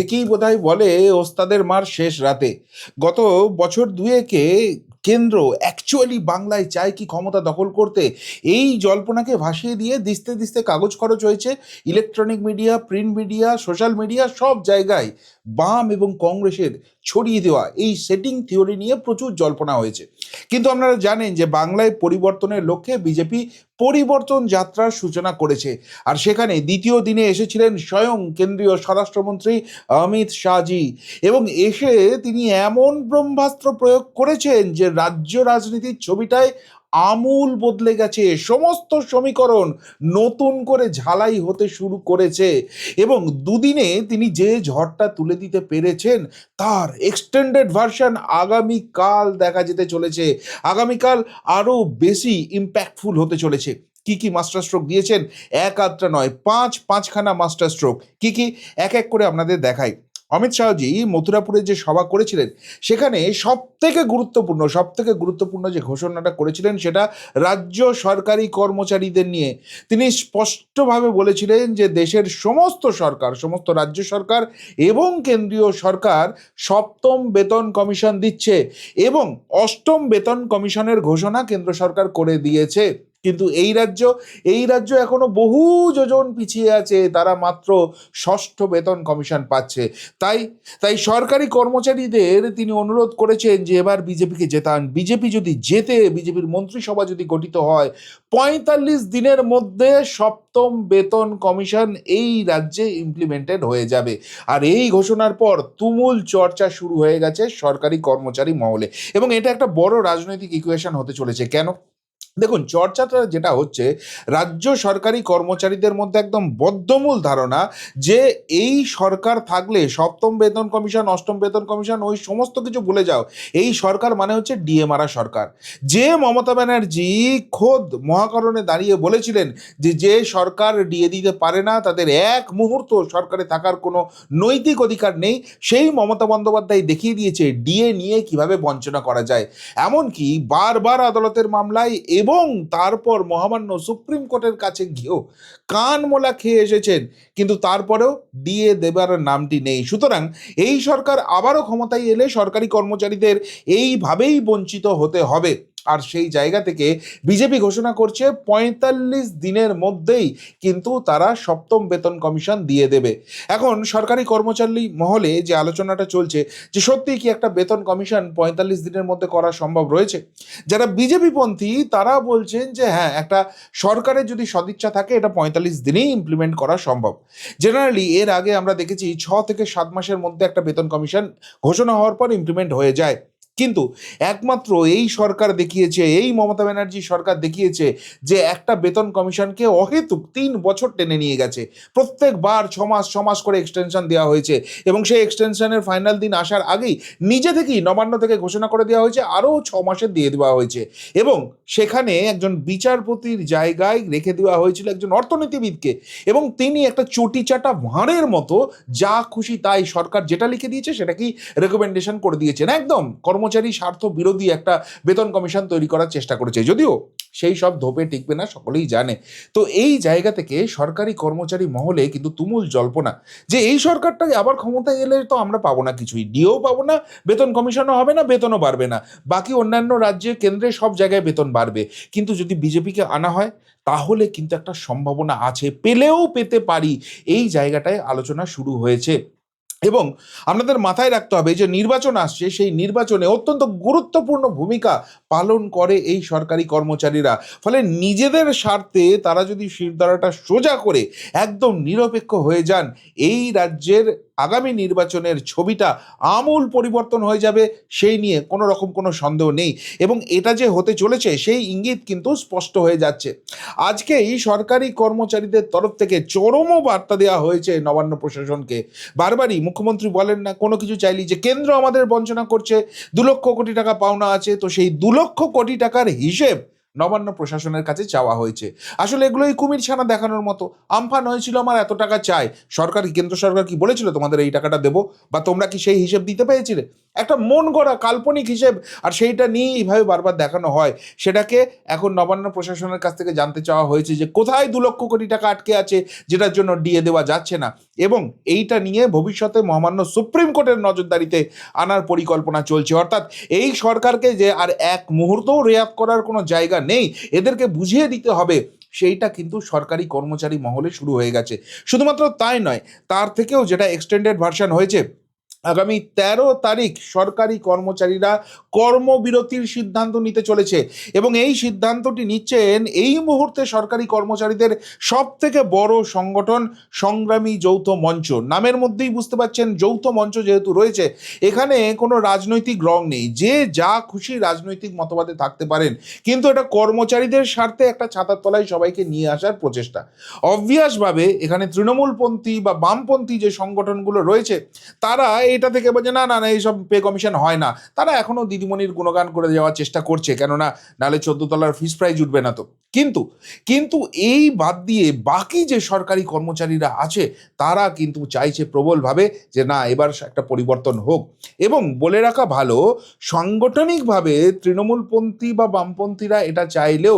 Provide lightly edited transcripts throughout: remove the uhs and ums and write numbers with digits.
একেই বোধহয় বলে ওস্তাদের মার শেষ রাতে। গত বছর দুয়েকে কেন্দ্র অ্যাকচুয়ালি বাংলায় চায় কি ক্ষমতা দখল করতে, এই জল্পনাকে ভাসিয়ে দিয়ে দিস্তে দিস্তে কাগজ খরচ হয়েছে। Electronic media, print media, social media সব জায়গায় বাম এবং কংগ্রেসের ছড়িয়ে দেওয়া এই সেটিং থিওরি নিয়ে প্রচুর জল্পনা হয়েছে। কিন্তু আপনারা জানেন যে বাংলায় পরিবর্তনের লক্ষ্যে বিজেপি পরিবর্তন যাত্রার সূচনা করেছে। আর সেখানে দ্বিতীয় দিনে এসেছিলেন স্বয়ং কেন্দ্রীয় স্বরাষ্ট্রমন্ত্রী অমিত শাহজি, এবং এসে তিনি এমন ব্রহ্মাস্ত্র প্রয়োগ করেছেন যে রাজ্য রাজনীতির ছবিটায় আমূল বদলে গেছে। সমস্ত সমীকরণ নতুন করে ঝালাই হতে শুরু করেছে, এবং দুদিনে তিনি যে ঝড়টা তুলে দিতে পেরেছেন তার এক্সটেন্ডেড ভার্সন আগামীকাল দেখা যেতে চলেছে। আগামীকাল আরও বেশি ইম্প্যাক্টফুল হতে চলেছে। কি কি মাস্টার স্ট্রোক দিয়েছেন? এক আধটা নয়, পাঁচখানা মাস্টার স্ট্রোক। কি কি এক এক করে আপনাদের দেখাই। অমিত শাহজি মথুরাপুরে যে সভা করেছিলেন, সেখানে সব থেকে গুরুত্বপূর্ণ যে ঘোষণাটা করেছিলেন সেটা রাজ্য সরকারি কর্মচারীদের নিয়ে। তিনি স্পষ্টভাবে বলেছিলেন যে দেশের সমস্ত রাজ্য সরকার এবং কেন্দ্রীয় সরকার সপ্তম বেতন কমিশন দিচ্ছে, এবং অষ্টম বেতন কমিশনের ঘোষণা কেন্দ্র সরকার করে দিয়েছে। কিন্তু এই রাজ্য এখনো বহু যোজন পিছিয়ে আছে, তারা মাত্র ষষ্ঠ বেতন কমিশন পাচ্ছে। তাই তাই সরকারি কর্মচারীদের তিনি অনুরোধ করেছেন যে এবার বিজেপিকে জেতান। বিজেপি যদি জেতে, বিজেপির মন্ত্রিসভা যদি গঠিত হয়, ৪৫ দিনের মধ্যে সপ্তম বেতন কমিশন এই রাজ্যে ইমপ্লিমেন্টেড হয়ে যাবে। আর এই ঘোষণার পর তুমুল চর্চা শুরু হয়ে গেছে সরকারি কর্মচারী মহলে, এবং এটা একটা বড় রাজনৈতিক ইকুয়েশন হতে চলেছে। কেন? দেখুন, চর্চাটা যেটা হচ্ছে, রাজ্য সরকারি কর্মচারীদের মধ্যে একদম বদ্ধমূল ধারণা যে এই সরকার থাকলে সপ্তম বেতন কমিশন, অষ্টম বেতন কমিশন, ওই সমস্ত কিছু ভুলে যাও। এই সরকার মানে হচ্ছে ডিএ মারা সরকার। যে মমতা ব্যানার্জি খোদ মহাকরণে দাঁড়িয়ে বলেছিলেন যে যে সরকার ডিএ দিতে পারে না তাদের এক মুহূর্ত সরকারে থাকার কোনো নৈতিক অধিকার নেই, সেই মমতা বন্দ্যোপাধ্যায় দেখিয়ে দিয়েছে ডিএ নিয়ে কিভাবে বঞ্চনা করা যায়। এমনকি বারবার আদালতের মামলায় এবং তারপর মহামান্য সুপ্রিম কোর্টের কাছে গিয়েও কান মোলা খেয়ে এসেছেন, কিন্তু তারপরেও ডিএ দেবার নামটি নেই। সুতরাং এই সরকার আবারও ক্ষমতায় এলে সরকারি কর্মচারীদের এইভাবেই বঞ্চিত হতে হবে। আর সেই জায়গা থেকে বিজেপি ঘোষণা করছে ৪৫ দিনের মধ্যেই কিন্তু তারা সপ্তম বেতন কমিশন দিয়ে দেবে। এখন সরকারি কর্মচারী মহলে যে আলোচনাটা চলছে যে সত্যিই কি একটা বেতন কমিশন ৪৫ দিনের মধ্যে করা সম্ভব রয়েছে? যারা বিজেপি পন্থী তারা বলছেন যে হ্যাঁ, একটা সরকারের যদি সদিচ্ছা থাকে এটা ৪৫ দিনেই ইমপ্লিমেন্ট করা সম্ভব। জেনারেলি এর আগে আমরা দেখেছি ৬ থেকে ৭ মাসের মধ্যে একটা বেতন কমিশন ঘোষণা হওয়ার পর ইমপ্লিমেন্ট হয়ে যায়। কিন্তু একমাত্র এই সরকার দেখিয়েছে, এই মমতা ব্যানার্জি সরকার দেখিয়েছে যে একটা বেতন কমিশনকে অহেতুক ৩ বছর টেনে নিয়ে গেছে। প্রত্যেকবার ৬ মাস করে এক্সটেনশন দেওয়া হয়েছে, এবং সেই এক্সটেনশনের ফাইনাল দিন আসার আগেই নিজে থেকেই নবান্ন থেকে ঘোষণা করে দেওয়া হয়েছে আরও ৬ মাসের দিয়ে দেওয়া হয়েছে, এবং সেখানে একজন বিচারপতির জায়গায় রেখে দেওয়া হয়েছিল একজন অর্থনীতিবিদকে, এবং তিনি একটা চটি চাটা ভাঁড়ের মতো যা খুশি তাই সরকার যেটা লিখে দিয়েছে সেটাকেই রেকমেন্ডেশন করে দিয়েছেন। একদম কর্মচারী স্বার্থ বিরোধী একটা বেতন কমিশন তৈরি করার চেষ্টা করেছে, যদিও সেই সব ধোপে টিকবে না সকলেই জানে। তো এই জায়গা থেকে সরকারি কর্মচারী মহলে কিন্তু তুমুল জল্পনা যে এই সরকারটা আবার ক্ষমতায় এলে তো আমরা পাবো না কিছুই, ডিও পাবো না, বেতন কমিশনও হবে না, বেতনও বাড়বে না। বাকি অন্যান্য রাজ্যে, কেন্দ্রে সব জায়গায় বেতন বাড়বে, কিন্তু যদি বিজেপিকে আনা হয় তাহলে কিন্তু একটা সম্ভাবনা আছে, পেলেও পেতে পারি। এই জায়গাটায় আলোচনা শুরু হয়েছে, এবং আপনাদের মাথায় রাখতে হবে যে নির্বাচন আসছে, সেই নির্বাচনে অত্যন্ত গুরুত্বপূর্ণ ভূমিকা পালন করে এই সরকারি কর্মচারীরা। ফলে নিজেদের স্বার্থে তারা যদি শিরদাঁড়াটা সোজা করে একদম নিরপেক্ষ হয়ে যান, এই রাজ্যের আগামী নির্বাচনের ছবিটা আমূল পরিবর্তন হয়ে যাবে, সেই নিয়ে কোনো রকম কোনো সন্দেহ নেই। এবং এটা যে হতে চলেছে সেই ইঙ্গিত কিন্তু স্পষ্ট হয়ে যাচ্ছে। আজকেই সরকারি কর্মচারীদের তরফ থেকে চরম বার্তা দেওয়া হয়েছে নবান্ন প্রশাসনকে। বারবারই মুখ্যমন্ত্রী বলেন না কোনো কিছু চাইলেই যে কেন্দ্র আমাদের বঞ্চনা করছে, ২ লক্ষ কোটি টাকা পাওনা আছে, তো সেই ২ লক্ষ কোটি টাকার হিসেব নবান্ন প্রশাসনের কাছে চাওয়া হয়েছে। আসলে এগুলোই কুমির ছানা দেখানোর মতো। আমফান হয়েছিল, আমার এত টাকা চাই, সরকার কেন্দ্র সরকার কি বলেছিল তোমাদের এই টাকাটা দেবো, বা তোমরা কি সেই হিসেব দিতে পেরেছিলে? একটা মন গড়া কাল্পনিক হিসেব, আর সেইটা নিয়েই এইভাবে বারবার দেখানো হয়। সেটাকে এখন নবান্ন প্রশাসনের কাছ থেকে জানতে চাওয়া হয়েছে যে কোথায় 2 লক্ষ কোটি টাকা আটকে আছে, যেটার জন্য ডিএ দেওয়া যাচ্ছে না, এবং এইটা নিয়ে ভবিষ্যতে মহামান্য সুপ্রিম কোর্টের নজরদারিতে আনার পরিকল্পনা চলছে। অর্থাৎ এই সরকারকে যে আর এক মুহূর্তও রেয়াত করার কোনো জায়গা নেই, এদেরকে বুঝিয়ে দিতে হবে, সেইটা কিন্তু সরকারি কর্মচারী মহলে শুরু হয়ে গেছে। শুধুমাত্র তাই নয়, তার থেকেও যেটা এক্সটেন্ডেড ভার্সন হয়েছে, আগামী 13 তারিখ সরকারি কর্মচারীরা কর্মবিরতির সিদ্ধান্ত নিতে চলেছে, এবং এই সিদ্ধান্তটি নিচ্ছেন এই মুহূর্তে সরকারি কর্মচারীদের সব থেকে বড় সংগঠন সংগ্রামী যৌথ মঞ্চ। নামের মধ্যেই বুঝতে পারছেন, যৌথ মঞ্চ যেহেতু রয়েছে, এখানে কোনো রাজনৈতিক রং নেই, যে যা খুশি রাজনৈতিক মতবাদে থাকতে পারেন, কিন্তু এটা কর্মচারীদের স্বার্থে একটা ছাতার তলায় সবাইকে নিয়ে আসার প্রচেষ্টা। অবভিয়াসভাবে এখানে তৃণমূলপন্থী বা বামপন্থী যে সংগঠনগুলো রয়েছে, তারা এটা থেকে বলছে না না না এইসব পে কমিশন হয় না, তারা এখনো দিদিমণির গুণগান করে যাওয়ার চেষ্টা করছে, কেননা নালে 14 তলার ফিস প্রাইজ উঠবে না তো। কিন্তু কিন্তু এই বাদ দিয়ে বাকি যে সরকারি কর্মচারীরা আছে, তারা কিন্তু চাইছে প্রবলভাবে যে না, এবার একটা পরিবর্তন হোক। এবং বলে রাখা ভালো, সাংগঠনিকভাবে তৃণমূলপন্থী বা বামপন্থীরা এটা চাইলেও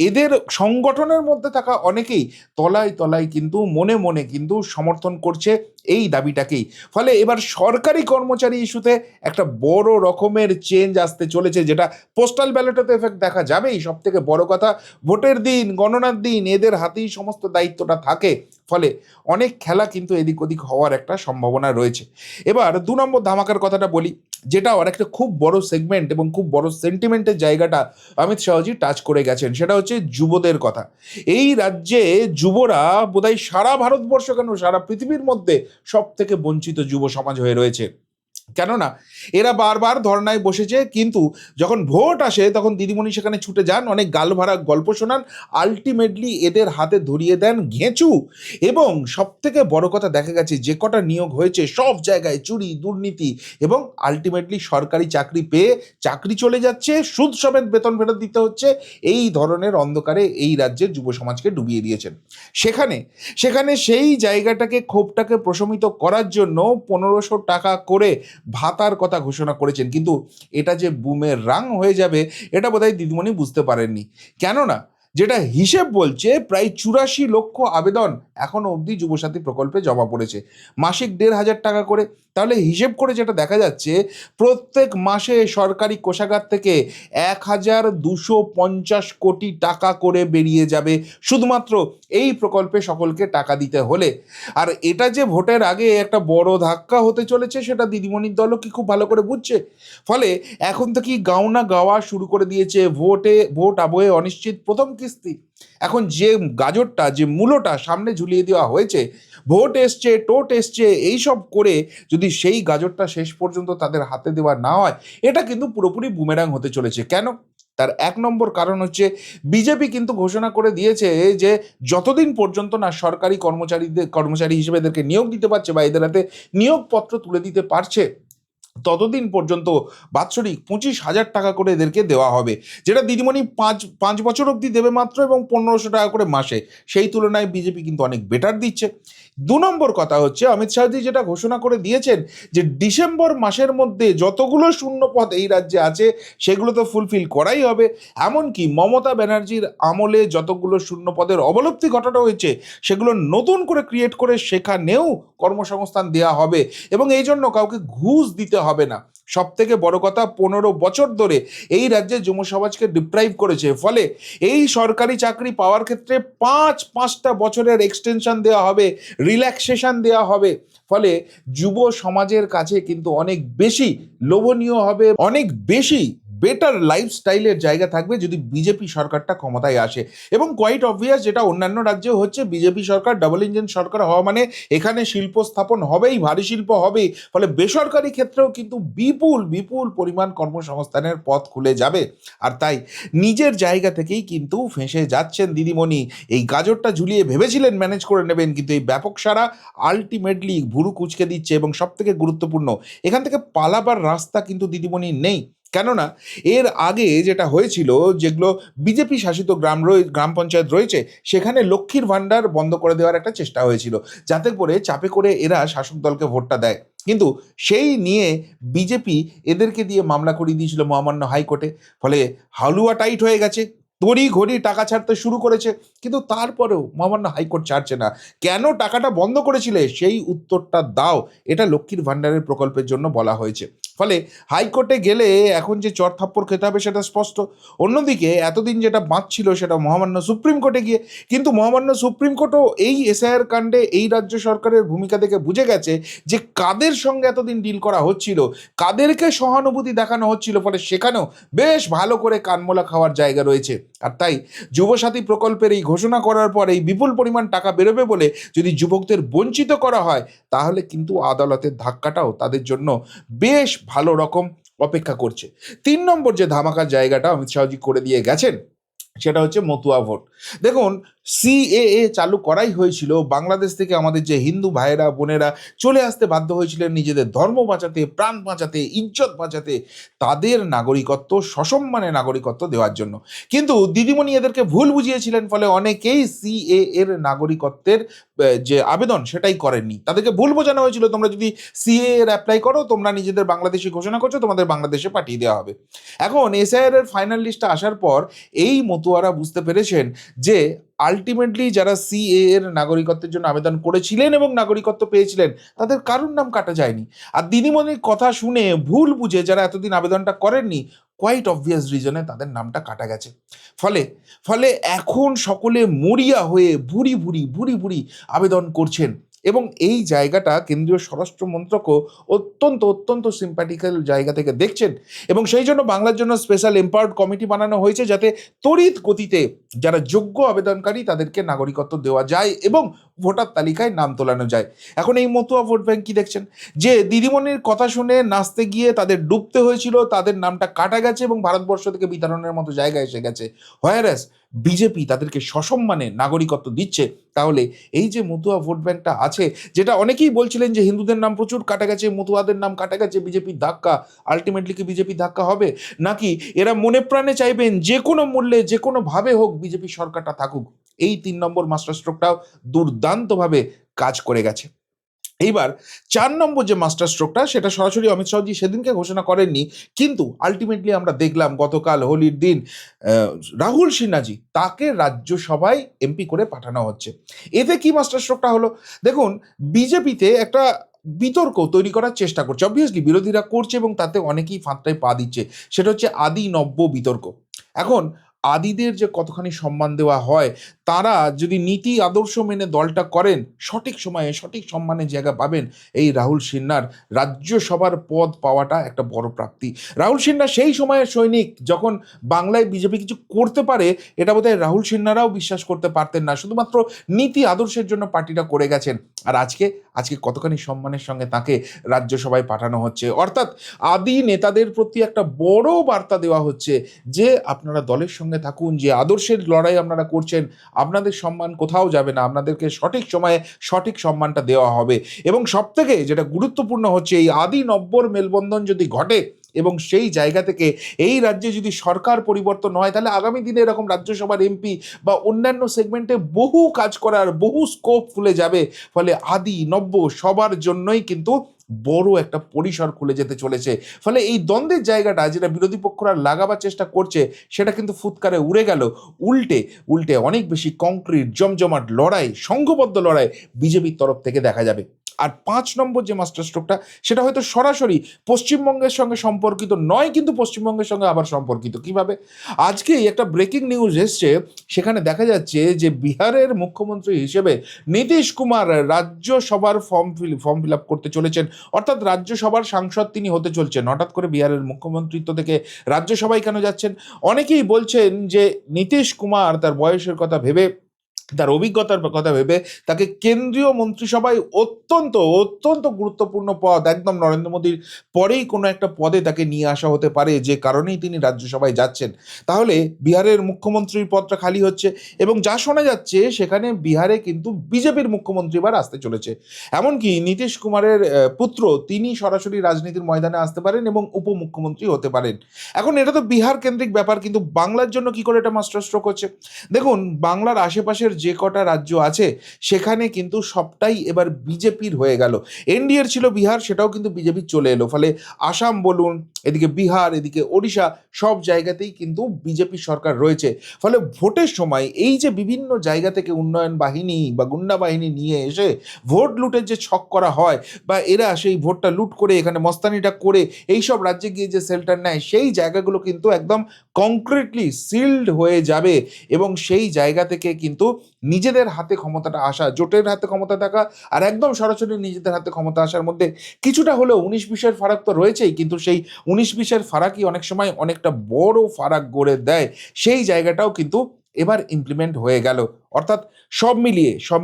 এদের সংগঠনের মধ্যে থাকা অনেকেই তলায় তলায় কিন্তু মনে মনে কিন্তু সমর্থন করছে এই দাবিটাকেই। ফলে এবার সরকারি কর্মচারী ইস্যুতে একটা বড় রকমের চেঞ্জ আসতে চলেছে, যেটা পোস্টাল ব্যালটে তো এফেক্ট দেখা যাবেই। সব থেকে বড় কথা, ভোটের দিন, গণনার দিন এদের হাতেই সমস্ত দায়িত্বটা থাকে, ফলে অনেক খেলা কিন্তু এদিক ওদিক হওয়ার একটা সম্ভাবনা রয়েছে। এবার 2 নম্বর ধামাকার কথাটা বলি, যেটা অনেকটা খুব বড় সেগমেন্ট এবং খুব বড় সেন্টিমেন্টের জায়গাটা অমিত শাহজি টাচ করে গেছেন, সেটা হচ্ছে যুবদের কথা। এই রাজ্যে যুবরা বোধহয় সারা ভারতবর্ষ কেন সারা পৃথিবীর মধ্যে সব থেকে বঞ্চিত যুব সমাজ হয়ে রয়েছে। কেননা এরা বারবার ধর্নায় বসেছে, কিন্তু যখন ভোট আসে তখন দিদিমণি সেখানে ছুটে যান, অনেক গালভরা গল্প শোনান, আলটিমেটলি এদের হাতে ধরিয়ে দেন ঘেঁচু। এবং সব থেকে বড় কথা, দেখা গেছে যে কটা নিয়োগ হয়েছে সব জায়গায় চুরি দুর্নীতি, এবং আলটিমেটলি সরকারি চাকরি পেয়ে চাকরি চলে যাচ্ছে, সুদ সমেত বেতন ফেরত দিতে হচ্ছে। এই ধরনের অন্ধকারে এই রাজ্যের যুব সমাজকে ডুবিয়ে দিয়েছেন। সেখানে সেখানে সেই জায়গাটাকে, ক্ষোভটাকে প্রশমিত করার জন্য 1500 টাকা করে ভাতার কথা ঘোষণা করেছেন, কিন্তু এটা যে বুমের রাং হয়ে যাবে এটা বোধহয় দিদিমণি বুঝতে পারেননি। কেননা যেটা হিসেব বলছে, প্রায় 84 লক্ষ আবেদন এখনো অবধি যুবসাথী প্রকল্পে জমা পড়েছে, মাসিক 1,500 টাকা করে। তাহলে হিসেব করে যেটা দেখা যাচ্ছে, প্রত্যেক মাসে সরকারি কোষাগার থেকে 1,250 কোটি টাকা করে বেরিয়ে যাবে শুধুমাত্র এই প্রকল্পে সকলকে টাকা দিতে হলে। আর এটা যে ভোটের আগে একটা বড় ধাক্কা হতে চলেছে, সেটা দিদিমণির দলও কি খুব ভালো করে বুঝছে। ফলে এখন থেকেই গাওনা গাওয়া শুরু করে দিয়েছে, ভোট আবহে অনিশ্চিত প্রথম কিস্তি। এখন যে গাজরটা, যে মূলোটা সামনে ঝুলিয়ে দেওয়া হয়েছে, ভোট এসছে, টোট এসছে, এইসব করে যদি সেই গাজরটা শেষ পর্যন্ত তাদের হাতে দেওয়া না হয়, এটা কিন্তু পুরোপুরি বুমেরাং হতে চলেছে। কেন? তার 1 নম্বর কারণ হচ্ছে, বিজেপি কিন্তু ঘোষণা করে দিয়েছে যে যতদিন পর্যন্ত না সরকারি কর্মচারী হিসেবে এদেরকে নিয়োগ দিতে পারছে বা এদের হাতে নিয়োগপত্র তুলে দিতে পারছে, ততদিন পর্যন্ত বাৎসরিক 25,000 টাকা করে এদেরকে দেওয়া হবে, যেটা দিদিমণি পাঁচ বছর অবধি দেবে মাত্র, এবং 1500 টাকা করে মাসে। সেই তুলনায় বিজেপি কিন্তু অনেক বেটার দিচ্ছে। 2 নম্বর কথা হচ্ছে, অমিত শাহজি যেটা ঘোষণা করে দিয়েছেন যে ডিসেম্বর মাসের মধ্যে যতগুলো শূন্য পদ এই রাজ্যে আছে সেগুলো তো ফুলফিল করাই হবে। এমনকি মমতা ব্যানার্জির আমলে যতগুলো শূন্য পদের অবলুপ্তি ঘটানো হয়েছে, সেগুলো নতুন করে ক্রিয়েট করে সেখানেও কর্মসংস্থান দেওয়া হবে, এবং এই জন্য কাউকে ঘুষ দিতে হবে না। সব থেকে বড় কথা, 15 বছর ধরে এই রাজ্যের যুব সমাজকে ডিপ্রাইভ করেছে। ফলে এই সরকারি চাকরি পাওয়ার ক্ষেত্রে 5-5টা বছরের এক্সটেনশন দেওয়া হবে, রিল্যাক্সেশন দেওয়া হবে। ফলে যুব সমাজের কাছে কিন্তু অনেক বেশি লোভনীয় হবে, অনেক বেশি বেটার লাইফস্টাইলের জায়গা থাকবে যদি বিজেপি সরকারটা ক্ষমতায় আসে। এবং কোয়াইট অবভিয়াস, যেটা অন্যান্য রাজ্যেও হচ্ছে, বিজেপি সরকার ডাবল ইঞ্জিন সরকার হওয়া মানে এখানে শিল্প স্থাপন হবেই, ভারী শিল্প হবেই। ফলে বেসরকারি ক্ষেত্রেও কিন্তু বিপুল বিপুল পরিমাণ কর্মসংস্থানের পথ খুলে যাবে। আর তাই নিজের জায়গা থেকেই কিন্তু ফেঁসে যাচ্ছেন দিদিমণি। এই গাজরটা ঝুলিয়ে ভেবেছিলেন ম্যানেজ করে নেবেন, কিন্তু এই ব্যাপক সারা আলটিমেটলি ভুরু কুচকে দিচ্ছে। এবং সব থেকে গুরুত্বপূর্ণ, এখান থেকে পালাবার রাস্তা কিন্তু দিদিমণি নেই। কেননা এর আগে যেটা হয়েছিল, যেগুলো বিজেপি শাসিত গ্রাম পঞ্চায়েত রয়েছে, সেখানে লক্ষ্মীর ভাণ্ডার বন্ধ করে দেওয়ার একটা চেষ্টা হয়েছিল, যাতে করে চাপে করে এরা শাসক দলকে ভোটটা দেয়। কিন্তু সেই নিয়ে বিজেপি এদেরকে দিয়ে মামলা করিয়ে দিয়েছিল মহামান্য হাইকোর্টে। ফলে হালুয়া টাইট হয়ে গেছে, তড়ি ঘড়ি টাকা ছাড়তে শুরু করেছে। কিন্তু তারপরেও মহামান্য হাইকোর্ট ছাড়ছে না। কেন টাকাটা বন্ধ করেছিলে সেই উত্তরটা দাও, এটা লক্ষ্মীর ভাণ্ডারের প্রকল্পের জন্য বলা হয়েছে। ফলে হাইকোর্টে গেলে এখন যে চড় থাপ্পড় খেতে হবে সেটা স্পষ্ট। অন্যদিকে এতদিন যেটা বাঁচছিল সেটা মহামান্য সুপ্রিম কোর্টে গিয়ে, কিন্তু মহামান্য সুপ্রিম কোর্টও এই এসআইআর কাণ্ডে এই রাজ্য সরকারের ভূমিকা দেখে বুঝে গেছে যে কাদের সঙ্গে এতদিন ডিল করা হচ্ছিল, কাদেরকে সহানুভূতি দেখানো হচ্ছিল। ফলে সেখানেও বেশ ভালো করে কানমোলা খাওয়ার জায়গা রয়েছে। আর তাই যুবসাথী প্রকল্পের এই ঘোষণা করার পর এই বিপুল পরিমাণ টাকা বেরোবে বলে যদি যুবকদের বঞ্চিত করা হয়, তাহলে কিন্তু আদালতের ধাক্কাটাও তাদের জন্য বেশ ভালো রকম অপেক্ষা করছে। 3 নম্বর যে ধামাকার জায়গাটা অমিত শাহজি করে দিয়ে গেছেন, সেটা হচ্ছে মতুয়া ভোট। দেখুন, সিএএ চালু করাই হয়েছিল বাংলাদেশ থেকে আমাদের যে হিন্দু ভাইয়েরা বোনেরা চলে আসতে বাধ্য হয়েছিলেন নিজেদের ধর্ম বাঁচাতে, প্রাণ বাঁচাতে, ইজ্জত বাঁচাতে, তাদের নাগরিকত্ব, সসম্মানে নাগরিকত্ব দেওয়ার জন্য। কিন্তু দিদিমণি এদেরকে ভুল বুঝিয়েছিলেন, ফলে অনেকেই সিএ এর নাগরিকত্বের যে আবেদন সেটাই করেননি। তাদেরকে ভুল বোঝানো হয়েছিল, তোমরা যদি সিএ এর অ্যাপ্লাই করো, তোমরা নিজেদের বাংলাদেশি ঘোষণা করছো, তোমাদের বাংলাদেশে পাঠিয়ে দেওয়া হবে। এখন এসআইআর এর ফাইনাল লিস্টটা আসার পর এই মতুয়ারা বুঝতে পেরেছেন যে আলটিমেটলি যারা সিএ এর নাগরিকত্বের জন্য আবেদন করেছিলেন এবং নাগরিকত্ব পেয়েছিলেন, তাদের কারুর নাম কাটা যায়নি। আর দিদিমণির কথা শুনে ভুল বুঝে যারা এতদিন আবেদনটা করেননি, কোয়াইট অবভিয়াস রিজনে তাদের নামটা কাটা গেছে। ফলে ফলে এখন সকলে মরিয়া হয়ে ভুরি ভুরি ভুরি ভুরি আবেদন করছেন। এবং এই জায়গাটা কেন্দ্রীয় স্বরাষ্ট্র মন্ত্রকও অত্যন্ত অত্যন্ত সিম্প্যাথিক্যাল জায়গা থেকে দেখছেন। এবং সেই জন্য বাংলার জন্য স্পেশাল এম্পাওয়ার্ড কমিটি বানানো হয়েছে, যাতে তড়িৎ গতিতে যারা যোগ্য আবেদনকারী তাদেরকে নাগরিকত্ব দেওয়া যায় এবং ভোটার তালিকায় নাম তোলানো যায়। এখন এই মতুয়া ভোট ব্যাংক কি দেখছেন, যে দিদিমণির কথা শুনে নাচতে গিয়ে তাদের ডুবতে হয়েছিল, তাদের নামটা কাটা গেছে এবং ভারতবর্ষ থেকে বিতরণের মতো জায়গায় এসে গেছে। হোয়ারাস বিজেপি তাদেরকে সসম্মানে নাগরিকত্ব দিচ্ছে। তাহলে এই যে মতুয়া ভোট ব্যাংকটা আছে, যেটা অনেকেই বলছিলেন যে হিন্দুদের নাম প্রচুর কাটা গেছে, মতুয়াদের নাম কাটা গেছে, বিজেপির ধাক্কা, আলটিমেটলি কি বিজেপির ধাক্কা হবে, নাকি এরা মনে প্রাণে চাইবেন যে কোনো মূল্যে যে কোনোভাবে হোক বিজেপি সরকারটা থাকুক? এই 3 নম্বর মাস্টার স্ট্রোকটাও দুর্দান্তভাবে কাজ করে গেছে। এইবার 4 নম্বর যে মাস্টার স্ট্রোকটা, সেটা সরাসরি অমিত শাহজি সেদিনকে ঘোষণা করেননি, কিন্তু আলটিমেটলি আমরা দেখলাম গতকাল হোলির দিন রাহুল সিনহাজি তাকে রাজ্যসভায় এমপি করে পাঠানো হচ্ছে। এতে কি মাস্টার স্ট্রোকটা হলো? দেখুন, বিজেপিতে একটা বিতর্ক তৈরি করার চেষ্টা করছে, অবভিয়াসলি বিরোধীরা করছে এবং তাতে অনেকেই ফাঁদটায় পা দিচ্ছে। সেটা হচ্ছে আদি নব্য বিতর্ক। এখন আদিদের যে কতখানি সম্মান দেওয়া হয়, তারা যদি নীতি আদর্শ মেনে দলটা করেন, সঠিক সময়ে সঠিক সম্মানের জায়গা পাবেন। এই রাহুল সিনহার রাজ্যসভার পদ পাওয়াটা একটা বড় প্রাপ্তি। রাহুল সিনহা সেই সময়ের সৈনিক, যখন বাংলায় বিজেপি কিছু করতে পারে এটা বোধহয় রাহুল সিনহারাও বিশ্বাস করতে পারতেন না, শুধুমাত্র নীতি আদর্শের জন্য পার্টিটা করে গেছেন। আর আজকে আজকে কতখানি সম্মানের সঙ্গে তাকে রাজ্যসভায় পাঠানো হচ্ছে, অর্থাৎ আদি নেতাদের প্রতি একটা বড় বার্তা দেওয়া হচ্ছে যে আপনারা দলের সঙ্গে থাকুন, যে আদর্শের লড়াই আপনারা করছেন, আপনাদের সম্মান কোথাও যাবে না, আপনাদেরকে সঠিক সময়ে সঠিক সম্মানটা দেওয়া হবে। এবং সবথেকে যেটা গুরুত্বপূর্ণ হচ্ছে, এই আদি নব্বর মেলবন্ধন যদি ঘটে এবং সেই জায়গা থেকে এই রাজ্যে যদি সরকার পরিবর্তন হয়, তাহলে আগামী দিনে এরকম রাজ্যসভার এমপি বা অন্যান্য সেগমেন্টে বহু কাজ করার বহু স্কোপ খুলে যাবে। ফলে আদি নব্য সবার জন্যই কিন্তু বড় একটা পরিসর খুলে যেতে চলেছে। ফলে এই দ্বন্দ্বের জায়গাটা যেটা বিরোধী পক্ষরা লাগাবার চেষ্টা করছে, সেটা কিন্তু ফুৎকারে উড়ে গেল। উল্টে উল্টে অনেক বেশি কংক্রিট জমজমাট লড়াই, সংঘবদ্ধ লড়াই বিজেপির তরফ থেকে দেখা যাবে। আর 5 নম্বর যে মাস্টার স্ট্রোকটা, সেটা হয়তো সরাসরি পশ্চিমবঙ্গের সঙ্গে সম্পর্কিত নয়, কিন্তু পশ্চিমবঙ্গের সঙ্গে আবার সম্পর্কিত। কিভাবে? আজকেই একটা ব্রেকিং নিউজ এসছে, সেখানে দেখা যাচ্ছে যে বিহারের মুখ্যমন্ত্রী হিসেবে নীতিশ কুমার রাজ্যসভার ফর্ম ফিল আপ করতে চলেছেন, অর্থাৎ রাজ্যসভার সাংসদ তিনি হতে চলছেন। হঠাৎ করে বিহারের মুখ্যমন্ত্রিত্ব থেকে রাজ্যসভায় কেন যাচ্ছেন? অনেকেই বলছেন যে নীতিশ কুমার তার বয়সের কথা ভেবে তার অভিজ্ঞতার কথা ভেবে তাকে কেন্দ্রীয় মন্ত্রিসভায় অত্যন্ত অত্যন্ত গুরুত্বপূর্ণ পদ, একদম নরেন্দ্র মোদীর পরেই কোনো একটা পদে তাকে নিয়ে আসা হতে পারে, যে কারণেই তিনি রাজ্যসভায় যাচ্ছেন। তাহলে বিহারের মুখ্যমন্ত্রীর পদটা খালি হচ্ছে, এবং যা শোনা যাচ্ছে সেখানে বিহারে কিন্তু বিজেপির মুখ্যমন্ত্রী এবার আসতে চলেছে। এমনকি নীতিশ কুমারের পুত্র, তিনি সরাসরি রাজনীতির ময়দানে আসতে পারেন এবং উপমুখ্যমন্ত্রী হতে পারেন। এখন এটা তো বিহার কেন্দ্রিক ব্যাপার, কিন্তু বাংলার জন্য কি করে এটা মাস্টার স্ট্রোক হচ্ছে? দেখুন, বাংলার আশেপাশের যে কটা রাজ্য আছে সেখানে কিন্তু সবটাই এবার বিজেপির হয়ে গেল। এনডিএর ছিল বিহার, সেটাও কিন্তু বিজেপির চলে এলো। ফলে আসাম বলুন, এদিকে বিহার, এদিকে ওড়িশা, সব জায়গাতেই কিন্তু বিজেপি সরকার রয়েছে। ফলে ভোটের সময় এই যে বিভিন্ন জায়গা থেকে উন্নয়ন বাহিনী বা গুন্ডা বাহিনী নিয়ে এসে ভোট লুটের যে ছক করা হয়, বা এরা সেই ভোটটা লুট করে এখানে মস্তানিটা করে এইসব রাজ্যে গিয়ে যে সেল্টার নেয়, সেই জায়গাগুলো কিন্তু একদম কংক্রিটলি সিল্ড হয়ে যাবে, এবং সেই জায়গা থেকে কিন্তু নিজেদের হাতে ক্ষমতাটা আসা, জোটের হাতে ক্ষমতা থাকা আর একদম সরাসরি নিজেদের হাতে ক্ষমতা আসার মধ্যে কিছুটা হলেও 19-20-এর ফারাক তো রয়েছেই, কিন্তু সেই 19-20-এর ফারাকই অনেক সময় অনেকটা বড় ফারাক গড়ে দেয়। সেই জায়গাটাও কিন্তু এবার ইমপ্লিমেন্ট হয়ে গেল। অর্থাৎ সব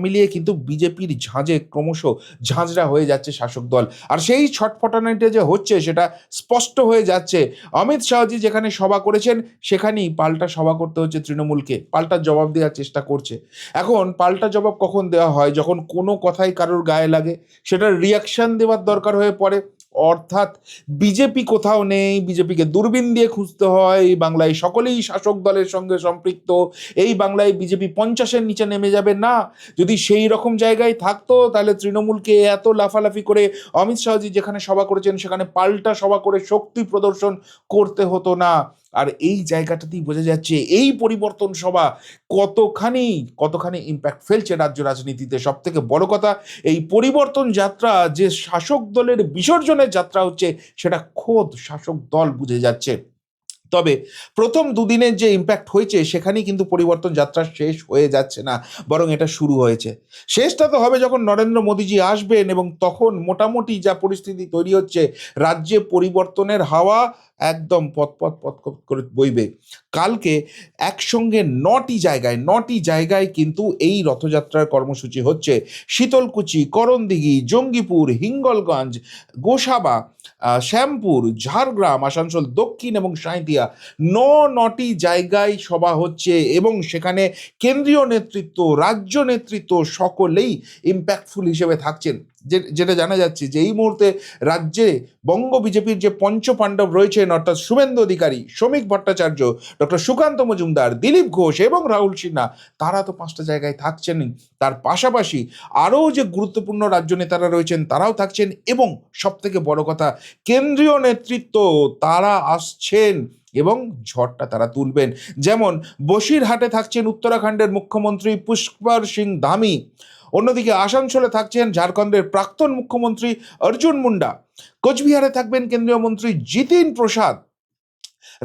মিলিয়ে কিন্তু বিজেপির ঝাঁজে ক্রমশ ঝাঁঝরা হয়ে যাচ্ছে শাসক দল। আর সেই ছটফটানিটা যে হচ্ছে সেটা স্পষ্ট হয়ে যাচ্ছে। অমিত শাহজি যেখানে সভা করেছেন সেখানেই পাল্টা সভা করতে হচ্ছে তৃণমূলকে, পাল্টা জবাব দেওয়ার চেষ্টা করছে। এখন পাল্টা জবাব কখন দেওয়া হয়? যখন কোনো কথাই কারোর গায়ে লাগে, সেটার রিয়াকশন দেওয়ার দরকার হয়ে পড়ে। অর্থাৎ বিজেপি কোথাও নেই, বিজেপিকে দূরবীন দিয়ে খুঁজতে হয়। এই বাংলায় সকলেই শাসক দলের সঙ্গে সম্পৃক্ত, এই বাংলায় বিজেপি 50-এর নিচে নেমে যাবে না। যদি সেই রকম জায়গায় থাকতো তাহলে তৃণমূলকে এত লাফালাফি করে অমিত শাহজি যেখানে সভা করেছেন সেখানে পাল্টা সভা করে শক্তি প্রদর্শন করতে হতো না। আর এই জায়গাটাতেই বোঝা যাচ্ছে এই পরিবর্তন সভা কতখানি কতখানি ইম্প্যাক্ট ফেলছে রাজ্য রাজনীতিতে। সব থেকে বড় কথা, এই পরিবর্তন যাত্রা যে শাসক দলের বিসর্জনের যাত্রা হচ্ছে, সেটা খোদ শাসক দল বুঝে যাচ্ছে। তবে প্রথম দুদিনের যে ইম্প্যাক্ট হয়েছে সেখানেই কিন্তু পরিবর্তন যাত্রা শেষ হয়ে যাচ্ছে না, বরং এটা শুরু হয়েছে। শেষটা তো হবে যখন নরেন্দ্র মোদীজি আসবেন, এবং তখন মোটামুটি যা পরিস্থিতি তৈরি হচ্ছে, রাজ্যে পরিবর্তনের হাওয়া একদম পথ করে বইবে। কালকে একসঙ্গে 9টি জায়গায় কিন্তু এই রথযাত্রার কর্মসূচি হচ্ছে। শীতলকুচি, করণদিঘি, জঙ্গিপুর, হিঙ্গলগঞ্জ, গোসাবা, শ্যামপুর, ঝাড়গ্রাম, আসানসোল দক্ষিণ এবং সাঁইথিয়া, নটি জায়গায় সভা হচ্ছে, এবং সেখানে কেন্দ্রীয় নেতৃত্ব, রাজ্য নেতৃত্ব সকলেই ইম্প্যাক্টফুল হিসেবে থাকছেন। যেটা জানা যাচ্ছে যে এই মুহূর্তে রাজ্যে বঙ্গ বিজেপির যে পঞ্চপাণ্ডব রয়েছেন, অর্থাৎ শুভেন্দু অধিকারী, শ্রমিক ভট্টাচার্য, ডক্টর সুকান্ত মজুমদার, দিলীপ ঘোষ এবং রাহুল সিনহা, তারা তো 5টা জায়গায় থাকছেন। তার পাশাপাশি আরও যে গুরুত্বপূর্ণ রাজ্য নেতারা রয়েছেন তারাও থাকছেন, এবং সব থেকে বড় কথা, কেন্দ্রীয় নেতৃত্ব তারা আসছেন এবং ঝড়টা তারা তুলবেন। যেমন বসিরহাটে থাকছেন উত্তরাখণ্ডের মুখ্যমন্ত্রী পুষ্কর সিং ধামি, অন্যদিকে আসানসোলে থাকছেন ঝাড়খণ্ডের প্রাক্তন মুখ্যমন্ত্রী অর্জুন মুন্ডা, কোচবিহারে থাকবেন কেন্দ্রীয় মন্ত্রী জিতিন প্রসাদ,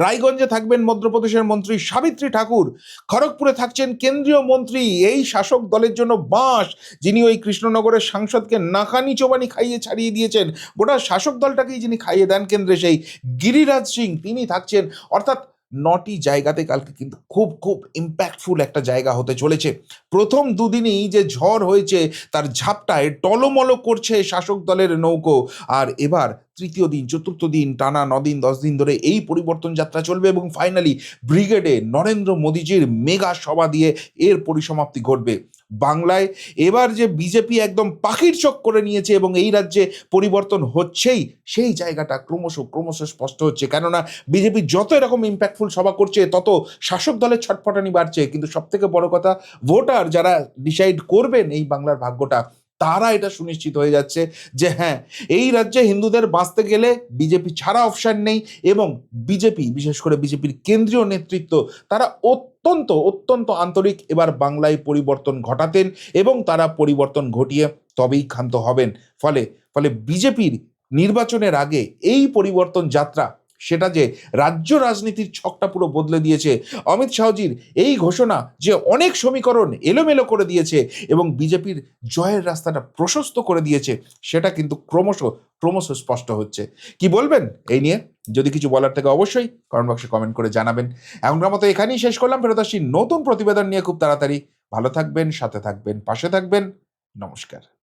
রায়গঞ্জে থাকবেন মধ্যপ্রদেশের মন্ত্রী সাবিত্রী ঠাকুর, খড়গপুরে থাকছেন কেন্দ্রীয় মন্ত্রী, এই শাসক দলের জন্য বাঁশ, যিনি ওই কৃষ্ণনগরের সাংসদকে নাকানি চোবানি খাইয়ে ছাড়িয়ে দিয়েছেন, গোটা শাসক দলটাকেই যিনি খাইয়ে দেন কেন্দ্রে, সেই গিরিরাজ সিং, তিনি থাকছেন। অর্থাৎ 9টি জায়গাতে কালকে কিন্তু খুব খুব ইম্প্যাক্টফুল একটা জায়গা হতে চলেছে। প্রথম দুদিনই যে ঝড় হয়েছে তার ঝাপটায় টলমল করছে শাসক দলের নৌকো, আর এবার তৃতীয় দিন, চতুর্থ দিন, টানা 9 দিন 10 দিন ধরে এই পরিবর্তন যাত্রা চলবে, এবং ফাইনালি ব্রিগেডে নরেন্দ্র মোদীজির মেগা সভা দিয়ে এর পরিসমাপ্তি ঘটবে। বাংলায় এবার যে বিজেপি একদম পাখির চোখ করে নিয়েছে এবং এই রাজ্যে পরিবর্তন হচ্ছেই, সেই জায়গাটা ক্রমশ স্পষ্ট হচ্ছে। কেননা বিজেপি যত এরকম ইম্প্যাক্টফুল সভা করছে তত শাসক দলের ছটফটানি বাড়ছে, কিন্তু সব থেকে বড় কথা, ভোটার যারা ডিসাইড করবেন এই বাংলার ভাগ্যটা, তারা এটা সুনিশ্চিত হয়ে যাচ্ছে যে হ্যাঁ, এই রাজ্যে হিন্দুদের বাঁচতে গেলে বিজেপি ছাড়া অপশন নেই, এবং বিজেপি, বিশেষ করে বিজেপির কেন্দ্রীয় নেতৃত্ব, তারা অত্যন্ত অত্যন্ত আন্তরিক এবার বাংলায় পরিবর্তন ঘটাতেন, এবং তারা পরিবর্তন ঘটিয়ে তবেই ক্ষান্ত হবেন। ফলে ফলে বিজেপির নির্বাচনের আগে এই পরিবর্তন যাত্রা, সেটা যে রাজ্য রাজনীতির ছকটা পুরো বদলে দিয়েছে। অমিত শাহজির এই ঘোষণা যে অনেক সমীকরণ এলোমেলো করে দিয়েছে এবং বিজেপির জয়ের রাস্তাটা প্রশস্ত করে দিয়েছে, সেটা কিন্তু ক্রমশ স্পষ্ট হচ্ছে। কি বলবেন এই নিয়ে? যদি কিছু বলার থেকে অবশ্যই কমেন্ট বক্সে কমেন্ট করে জানাবেন। এখনকার মতো এখানেই শেষ করলাম, ফেরত আসছি নতুন প্রতিবেদন নিয়ে খুব তাড়াতাড়ি। ভালো থাকবেন, সাথে থাকবেন, পাশে থাকবেন। নমস্কার।